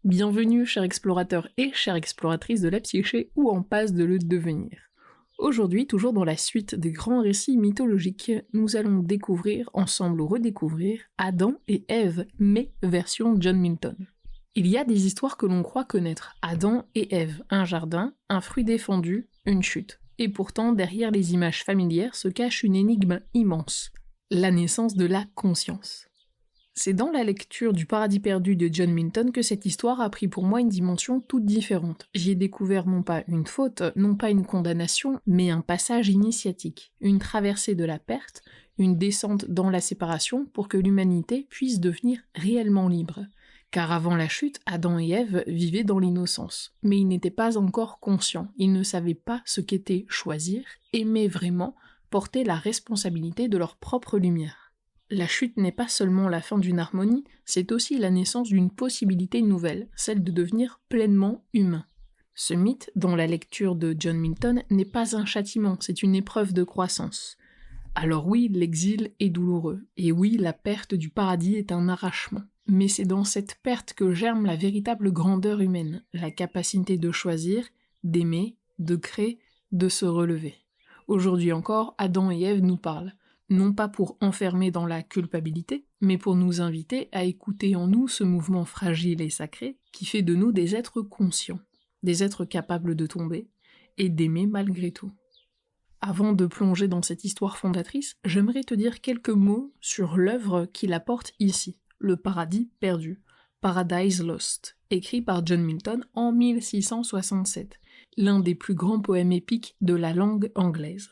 Bienvenue, chers explorateurs et chères exploratrices de la psyché ou en passe de le devenir. Aujourd'hui, toujours dans la suite des grands récits mythologiques, nous allons découvrir, ensemble ou redécouvrir, Adam et Ève, mais version John Milton. Il y a des histoires que l'on croit connaître. Adam et Ève, un jardin, un fruit défendu, une chute. Et pourtant, derrière les images familières se cache une énigme immense, la naissance de la conscience. C'est dans la lecture du Paradis perdu de John Milton que cette histoire a pris pour moi une dimension toute différente. J'y ai découvert non pas une faute, non pas une condamnation, mais un passage initiatique, une traversée de la perte, une descente dans la séparation pour que l'humanité puisse devenir réellement libre. Car avant la chute, Adam et Ève vivaient dans l'innocence. Mais ils n'étaient pas encore conscients, ils ne savaient pas ce qu'était choisir, aimer vraiment, porter la responsabilité de leur propre lumière. La chute n'est pas seulement la fin d'une harmonie, c'est aussi la naissance d'une possibilité nouvelle, celle de devenir pleinement humain. Ce mythe, dans la lecture de John Milton, n'est pas un châtiment, c'est une épreuve de croissance. Alors oui, l'exil est douloureux, et oui, la perte du paradis est un arrachement. Mais c'est dans cette perte que germe la véritable grandeur humaine, la capacité de choisir, d'aimer, de créer, de se relever. Aujourd'hui encore, Adam et Ève nous parlent. Non pas pour enfermer dans la culpabilité, mais pour nous inviter à écouter en nous ce mouvement fragile et sacré qui fait de nous des êtres conscients, des êtres capables de tomber et d'aimer malgré tout. Avant de plonger dans cette histoire fondatrice, j'aimerais te dire quelques mots sur l'œuvre qu'il apporte ici, Le Paradis perdu, Paradise Lost, écrit par John Milton en 1667, l'un des plus grands poèmes épiques de la langue anglaise.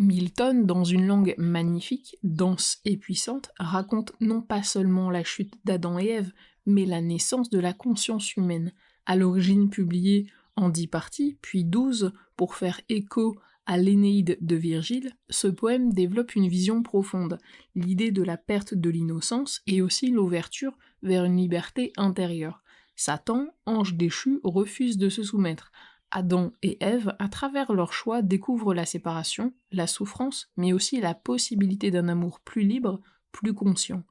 Milton, dans une langue magnifique, dense et puissante, raconte non pas seulement la chute d'Adam et Ève, mais la naissance de la conscience humaine, à l'origine publiée en 10 parties, puis 12 pour faire écho à l'Énéide de Virgile. Ce poème développe une vision profonde, l'idée de la perte de l'innocence et aussi l'ouverture vers une liberté intérieure. Satan, ange déchu, refuse de se soumettre. Adam et Ève, à travers leur choix, découvrent la séparation, la souffrance, mais aussi la possibilité d'un amour plus libre, plus conscient.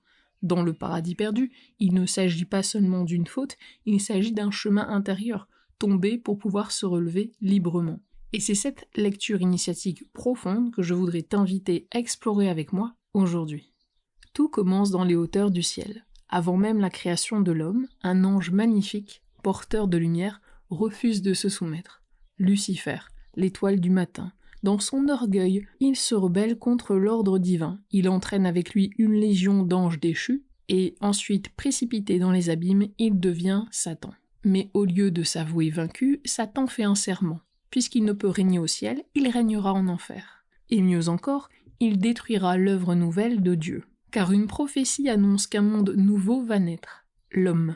Dans le paradis perdu, il ne s'agit pas seulement d'une faute, il s'agit d'un chemin intérieur, tomber pour pouvoir se relever librement. Et c'est cette lecture initiatique profonde que je voudrais t'inviter à explorer avec moi aujourd'hui. Tout commence dans les hauteurs du ciel. Avant même la création de l'homme, un ange magnifique, porteur de lumière, refuse de se soumettre. Lucifer, l'étoile du matin. Dans son orgueil, il se rebelle contre l'ordre divin. Il entraîne avec lui une légion d'anges déchus, et ensuite, précipité dans les abîmes, il devient Satan. Mais au lieu de s'avouer vaincu, Satan fait un serment. Puisqu'il ne peut régner au ciel, il régnera en enfer. Et mieux encore, il détruira l'œuvre nouvelle de Dieu. Car une prophétie annonce qu'un monde nouveau va naître. L'homme.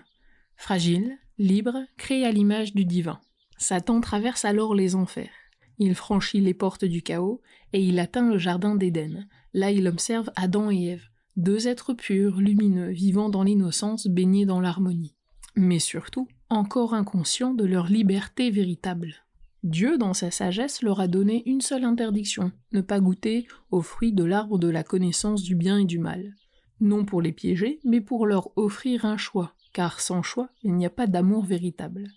Fragile, libre, créé à l'image du divin. Satan traverse alors les enfers. Il franchit les portes du chaos et il atteint le jardin d'Éden. Là, il observe Adam et Ève, deux êtres purs, lumineux, vivant dans l'innocence, baignés dans l'harmonie. Mais surtout, encore inconscients de leur liberté véritable. Dieu, dans sa sagesse, leur a donné une seule interdiction, ne pas goûter aux fruits de l'arbre de la connaissance du bien et du mal. Non pour les piéger, mais pour leur offrir un choix. Car sans choix, il n'y a pas d'amour véritable.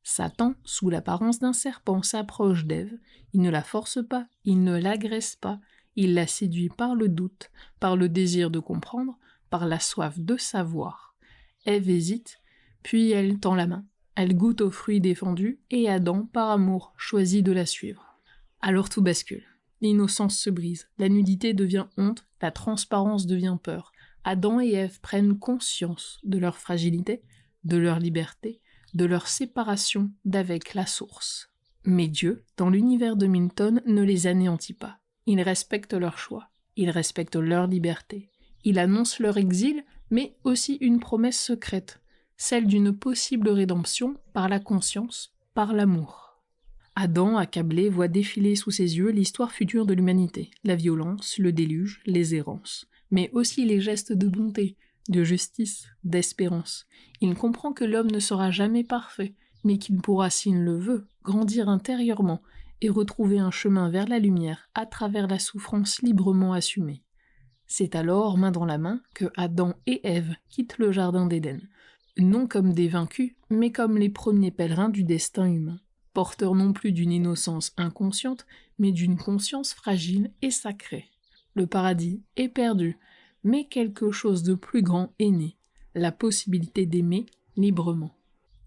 Satan, sous l'apparence d'un serpent, s'approche d'Ève, il ne la force pas, il ne l'agresse pas, il la séduit par le doute, par le désir de comprendre, par la soif de savoir. Ève hésite, puis elle tend la main, elle goûte au fruit défendu, et Adam, par amour, choisit de la suivre. Alors tout bascule, l'innocence se brise, la nudité devient honte, la transparence devient peur. Adam et Ève prennent conscience de leur fragilité, de leur liberté, de leur séparation d'avec la source. Mais Dieu, dans l'univers de Milton, ne les anéantit pas. Il respecte leur choix, il respecte leur liberté. Il annonce leur exil, mais aussi une promesse secrète, celle d'une possible rédemption par la conscience, par l'amour. Adam, accablé, voit défiler sous ses yeux l'histoire future de l'humanité, la violence, le déluge, les errances, mais aussi les gestes de bonté, de justice, d'espérance. Il comprend que l'homme ne sera jamais parfait, mais qu'il pourra, s'il le veut, grandir intérieurement et retrouver un chemin vers la lumière à travers la souffrance librement assumée. C'est alors, main dans la main, que Adam et Ève quittent le jardin d'Éden. non comme des vaincus, mais comme les premiers pèlerins du destin humain, porteurs non plus d'une innocence inconsciente, mais d'une conscience fragile et sacrée. Le paradis est perdu, mais quelque chose de plus grand est né, la possibilité d'aimer librement.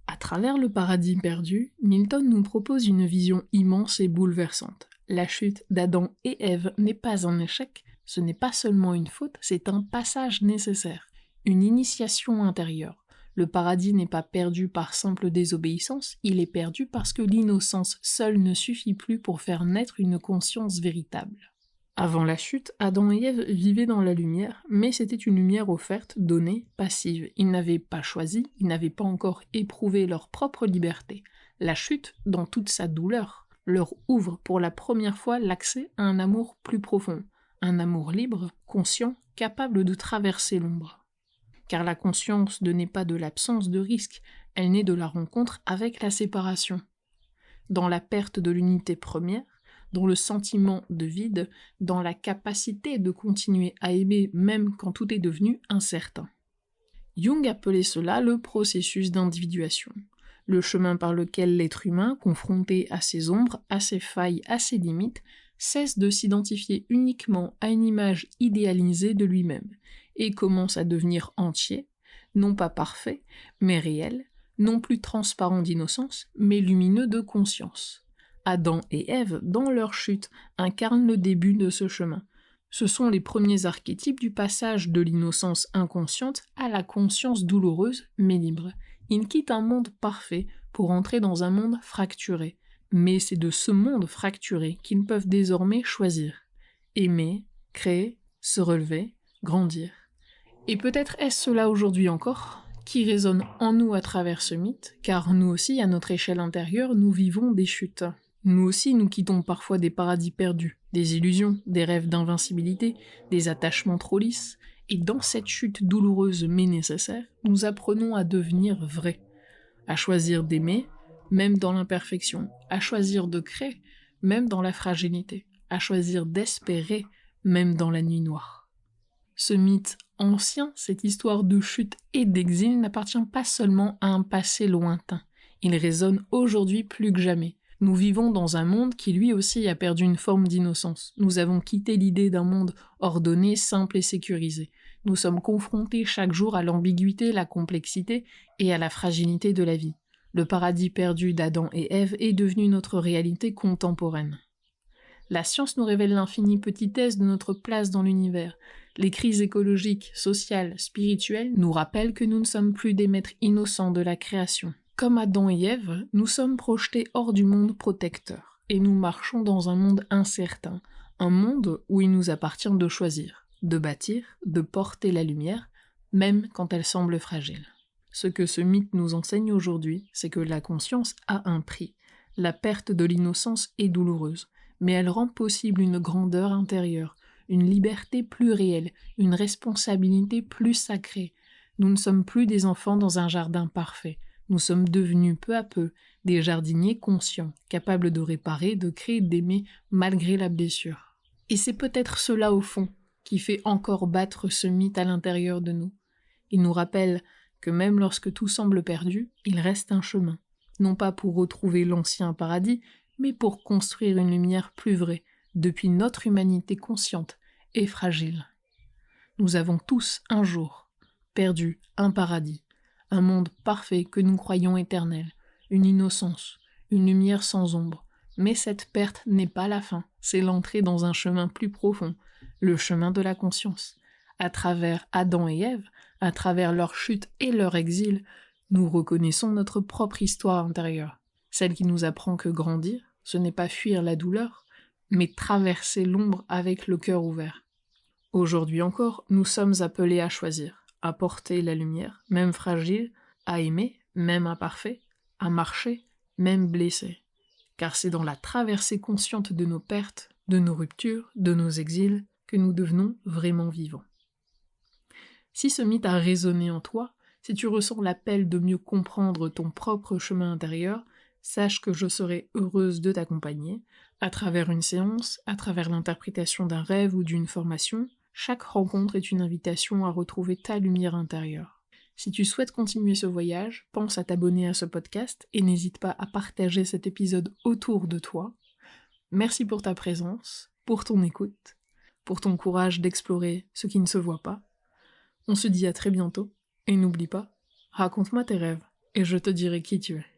À travers le paradis perdu, Milton nous propose une vision immense et bouleversante. La chute d'Adam et Ève n'est pas un échec, ce n'est pas seulement une faute, c'est un passage nécessaire, une initiation intérieure. Le paradis n'est pas perdu par simple désobéissance, il est perdu parce que l'innocence seule ne suffit plus pour faire naître une conscience véritable. Avant la chute, Adam et Ève vivaient dans la lumière, mais c'était une lumière offerte, donnée, passive. Ils n'avaient pas choisi, ils n'avaient pas encore éprouvé leur propre liberté. La chute, dans toute sa douleur, leur ouvre pour la première fois l'accès à un amour plus profond, un amour libre, conscient, capable de traverser l'ombre. Car la conscience ne naît pas de l'absence de risque, elle naît de la rencontre avec la séparation. Dans la perte de l'unité première, dans le sentiment de vide, dans la capacité de continuer à aimer même quand tout est devenu incertain. Jung appelait cela le processus d'individuation, le chemin par lequel l'être humain, confronté à ses ombres, à ses failles, à ses limites, cesse de s'identifier uniquement à une image idéalisée de lui-même, et commence à devenir entier, non pas parfait, mais réel, non plus transparent d'innocence, mais lumineux de conscience. Adam et Ève, dans leur chute, incarnent le début de ce chemin. Ce sont les premiers archétypes du passage de l'innocence inconsciente à la conscience douloureuse mais libre. Ils quittent un monde parfait pour entrer dans un monde fracturé. Mais c'est de ce monde fracturé qu'ils peuvent désormais choisir. Aimer, créer, se relever, grandir. Et peut-être est-ce cela aujourd'hui encore qui résonne en nous à travers ce mythe, car nous aussi, à notre échelle intérieure, nous vivons des chutes. Nous aussi, nous quittons parfois des paradis perdus, des illusions, des rêves d'invincibilité, des attachements trop lisses, et dans cette chute douloureuse mais nécessaire, nous apprenons à devenir vrais, à choisir d'aimer, même dans l'imperfection, à choisir de créer, même dans la fragilité, à choisir d'espérer, même dans la nuit noire. Ce mythe ancien, cette histoire de chute et d'exil n'appartient pas seulement à un passé lointain, il résonne aujourd'hui plus que jamais. Nous vivons dans un monde qui lui aussi a perdu une forme d'innocence. Nous avons quitté l'idée d'un monde ordonné, simple et sécurisé. Nous sommes confrontés chaque jour à l'ambiguïté, la complexité et à la fragilité de la vie. Le paradis perdu d'Adam et Ève est devenu notre réalité contemporaine. La science nous révèle l'infinie petitesse de notre place dans l'univers. Les crises écologiques, sociales, spirituelles nous rappellent que nous ne sommes plus des maîtres innocents de la création. Comme Adam et Ève, nous sommes projetés hors du monde protecteur, et nous marchons dans un monde incertain, un monde où il nous appartient de choisir, de bâtir, de porter la lumière, même quand elle semble fragile. Ce que ce mythe nous enseigne aujourd'hui, c'est que la conscience a un prix. La perte de l'innocence est douloureuse, mais elle rend possible une grandeur intérieure, une liberté plus réelle, une responsabilité plus sacrée. Nous ne sommes plus des enfants dans un jardin parfait. Nous sommes devenus peu à peu des jardiniers conscients, capables de réparer, de créer, d'aimer malgré la blessure. Et c'est peut-être cela au fond qui fait encore battre ce mythe à l'intérieur de nous. Il nous rappelle que même lorsque tout semble perdu, il reste un chemin, non pas pour retrouver l'ancien paradis, mais pour construire une lumière plus vraie, depuis notre humanité consciente et fragile. Nous avons tous un jour perdu un paradis, un monde parfait que nous croyons éternel, une innocence, une lumière sans ombre. Mais cette perte n'est pas la fin, c'est l'entrée dans un chemin plus profond, le chemin de la conscience. À travers Adam et Ève, à travers leur chute et leur exil, nous reconnaissons notre propre histoire intérieure, celle qui nous apprend que grandir, ce n'est pas fuir la douleur, mais traverser l'ombre avec le cœur ouvert. Aujourd'hui encore, nous sommes appelés à choisir, à porter la lumière, même fragile, à aimer, même imparfait, à marcher, même blessé. Car c'est dans la traversée consciente de nos pertes, de nos ruptures, de nos exils, que nous devenons vraiment vivants. Si ce mythe a résonné en toi, si tu ressens l'appel de mieux comprendre ton propre chemin intérieur, sache que je serai heureuse de t'accompagner, à travers une séance, à travers l'interprétation d'un rêve ou d'une formation. Chaque rencontre est une invitation à retrouver ta lumière intérieure. Si tu souhaites continuer ce voyage, pense à t'abonner à ce podcast et n'hésite pas à partager cet épisode autour de toi. Merci pour ta présence, pour ton écoute, pour ton courage d'explorer ce qui ne se voit pas. On se dit à très bientôt, et n'oublie pas, raconte-moi tes rêves, et je te dirai qui tu es.